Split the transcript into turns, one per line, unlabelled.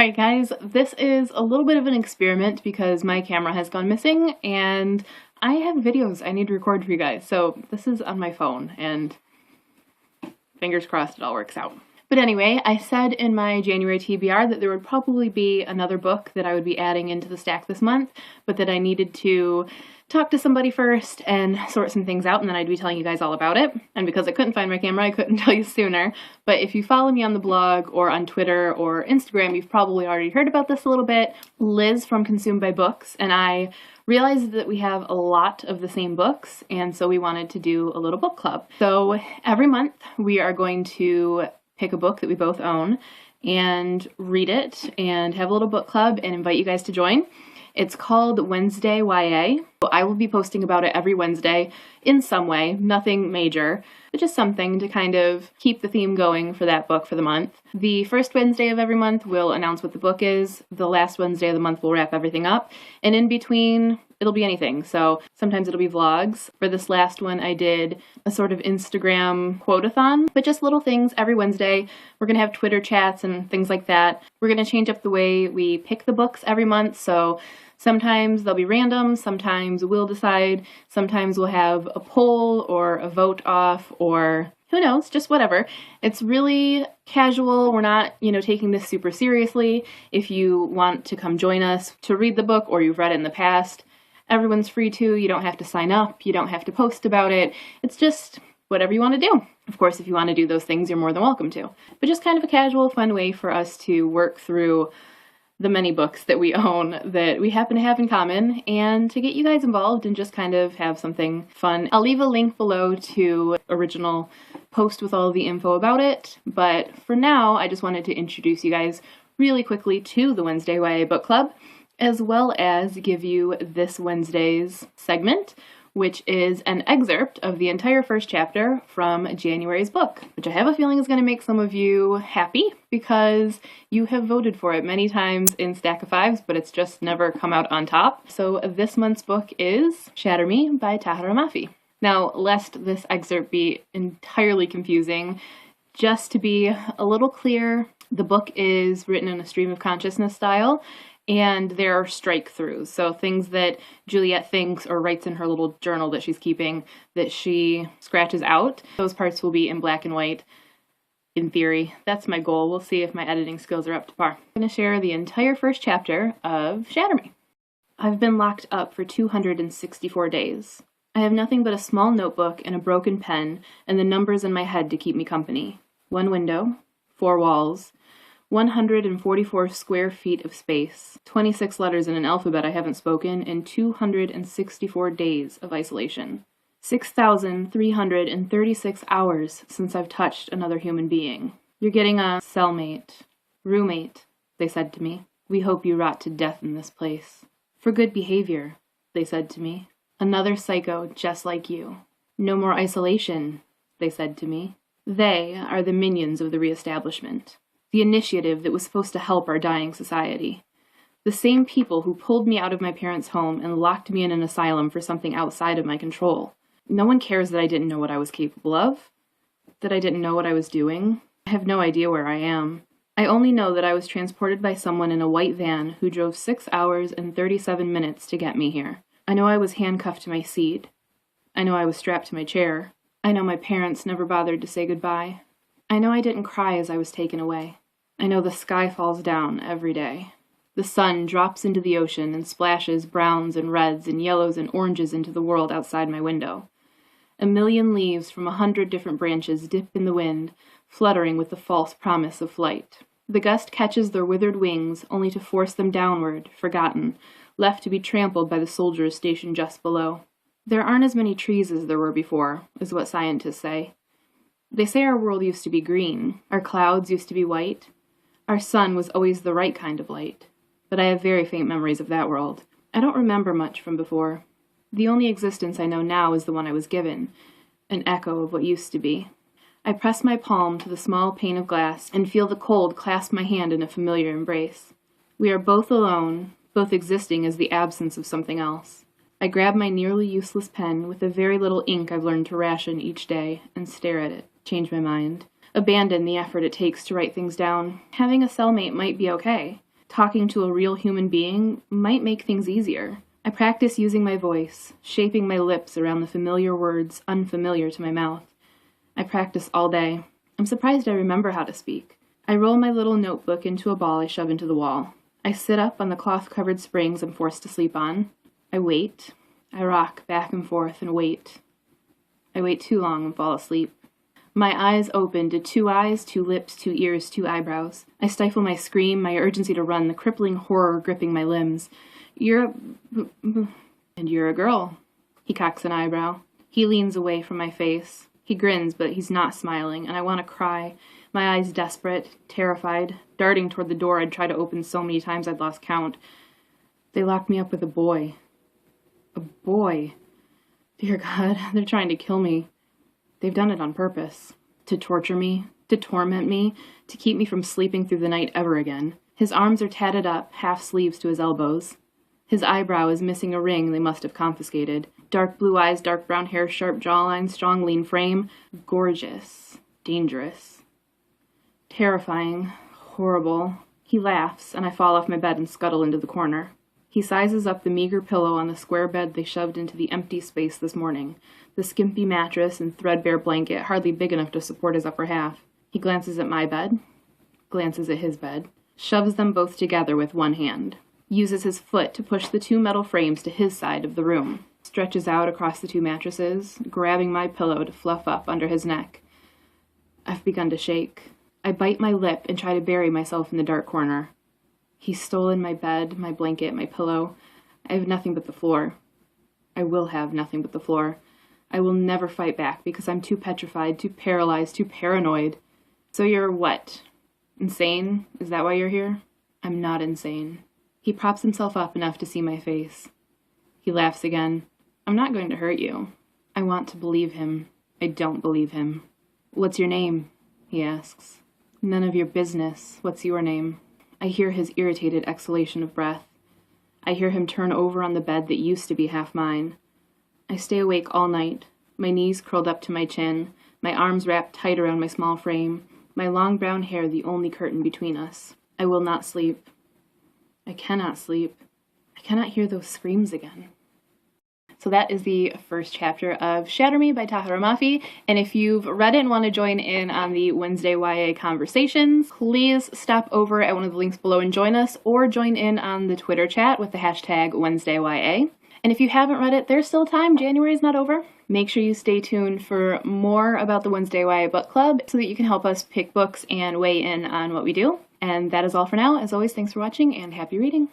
Alright guys, this is a little bit of an experiment because my camera has gone missing and I have videos I need to record for you guys. So this is on my phone and fingers crossed it all works out. But anyway, I said in my January TBR that there would probably be another book that I would be adding into the stack this month, but that I needed to talk to somebody first and sort some things out, and then I'd be telling you guys all about it. And because I couldn't find my camera, I couldn't tell you sooner. But if you follow me on the blog or on Twitter or Instagram, you've probably already heard about this a little bit. Liz from Consumed by Books and I realized that we have a lot of the same books, and so we wanted to do a little book club. So every month we are going to pick a book that we both own and read it and have a little book club and invite you guys to join. It's called Wednesday YA. I will be posting about it every Wednesday in some way, nothing major, but just something to kind of keep the theme going for that book for the month. The first Wednesday of every month we'll announce what the book is. The last Wednesday of the month we'll wrap everything up. And in between, it'll be anything. So sometimes it'll be vlogs. For this last one, I did a sort of Instagram quote-a-thon, but just little things every Wednesday. We're going to have Twitter chats and things like that. We're going to change up the way we pick the books every month. So sometimes they'll be random, sometimes we'll decide, sometimes we'll have a poll or a vote off or who knows, just whatever. It's really casual. We're not, taking this super seriously. If you want to come join us to read the book or you've read it in the past, everyone's free to. You don't have to sign up. You don't have to post about it. It's just whatever you want to do. Of course, if you want to do those things, you're more than welcome to. But just kind of a casual, fun way for us to work through the many books that we own that we happen to have in common and to get you guys involved and just kind of have something fun. I'll leave a link below to original post with all the info about it, but for now I just wanted to introduce you guys really quickly to the Wednesday YA Book Club, as well as give you this Wednesday's segment, which is an excerpt of the entire first chapter from January's book, which I have a feeling is going to make some of you happy because you have voted for it many times in Stack of Fives, but it's just never come out on top. So this month's book is Shatter Me by Tahereh Mafi. Now, lest this excerpt be entirely confusing, just to be a little clear, the book is written in a stream of consciousness style, and there are strike-throughs, so things that Juliette thinks or writes in her little journal that she's keeping that she scratches out. Those parts will be in black and white, in theory. That's my goal. We'll see if my editing skills are up to par. I'm going to share the entire first chapter of Shatter Me. I've been locked up for 264 days. I have nothing but a small notebook and a broken pen and the numbers in my head to keep me company. 1 window, 4 walls, 144 square feet of space, 26 letters in an alphabet I haven't spoken, and 264 days of isolation. 6,336 hours since I've touched another human being. You're getting a cellmate, roommate, they said to me. We hope you rot to death in this place. For good behavior, they said to me. Another psycho just like you. No more isolation, they said to me. They are the minions of the Reestablishment. The initiative that was supposed to help our dying society. The same people who pulled me out of my parents' home and locked me in an asylum for something outside of my control. No one cares that I didn't know what I was capable of, that I didn't know what I was doing. I have no idea where I am. I only know that I was transported by someone in a white van who drove 6 hours and 37 minutes to get me here. I know I was handcuffed to my seat. I know I was strapped to my chair. I know my parents never bothered to say goodbye. I know I didn't cry as I was taken away. I know the sky falls down every day. The sun drops into the ocean and splashes browns and reds and yellows and oranges into the world outside my window. 1,000,000 leaves from 100 different branches dip in the wind, fluttering with the false promise of flight. The gust catches their withered wings, only to force them downward, forgotten, left to be trampled by the soldiers stationed just below. There aren't as many trees as there were before, is what scientists say. They say our world used to be green, our clouds used to be white. Our sun was always the right kind of light, but I have very faint memories of that world. I don't remember much from before. The only existence I know now is the one I was given, an echo of what used to be. I press my palm to the small pane of glass and feel the cold clasp my hand in a familiar embrace. We are both alone, both existing as the absence of something else. I grab my nearly useless pen with the very little ink I've learned to ration each day and stare at it, change my mind. Abandon the effort it takes to write things down. Having a cellmate might be okay. Talking to a real human being might make things easier. I practice using my voice, shaping my lips around the familiar words unfamiliar to my mouth. I practice all day. I'm surprised I remember how to speak. I roll my little notebook into a ball I shove into the wall. I sit up on the cloth-covered springs I'm forced to sleep on. I wait. I rock back and forth and wait. I wait too long and fall asleep. My eyes open to 2 eyes, 2 lips, 2 ears, 2 eyebrows. I stifle my scream, my urgency to run, the crippling horror gripping my limbs. And you're a girl. He cocks an eyebrow. He leans away from my face. He grins, but he's not smiling, and I want to cry. My eyes desperate, terrified, darting toward the door I'd tried to open so many times I'd lost count. They locked me up with a boy. A boy. Dear God, they're trying to kill me. They've done it on purpose. To torture me, to torment me, to keep me from sleeping through the night ever again. His arms are tatted up, half sleeves to his elbows. His eyebrow is missing a ring they must have confiscated. Dark blue eyes, dark brown hair, sharp jawline, strong lean frame. Gorgeous. Dangerous. Terrifying. Horrible. He laughs, and I fall off my bed and scuttle into the corner. He sizes up the meager pillow on the square bed they shoved into the empty space this morning. The skimpy mattress and threadbare blanket hardly big enough to support his upper half. He glances at my bed, glances at his bed, shoves them both together with one hand, uses his foot to push the 2 metal frames to his side of the room, stretches out across the 2 mattresses, grabbing my pillow to fluff up under his neck. I've begun to shake. I bite my lip and try to bury myself in the dark corner. He's stolen my bed, my blanket, my pillow. I have nothing but the floor. I will have nothing but the floor. I will never fight back because I'm too petrified, too paralyzed, too paranoid. So you're what? Insane? Is that why you're here? I'm not insane. He props himself up enough to see my face. He laughs again. I'm not going to hurt you. I want to believe him. I don't believe him. What's your name? He asks. None of your business. What's your name? I hear his irritated exhalation of breath. I hear him turn over on the bed that used to be half mine. I stay awake all night, my knees curled up to my chin, my arms wrapped tight around my small frame, my long brown hair the only curtain between us. I will not sleep. I cannot sleep. I cannot hear those screams again. So that is the first chapter of Shatter Me by Tahereh Mafi, and if you've read it and want to join in on the Wednesday YA conversations, please stop over at one of the links below and join us, or join in on the Twitter chat with the hashtag WednesdayYA. And if you haven't read it, there's still time. January is not over. Make sure you stay tuned for more about the Wednesday YA Book Club so that you can help us pick books and weigh in on what we do. And that is all for now. As always, thanks for watching and happy reading.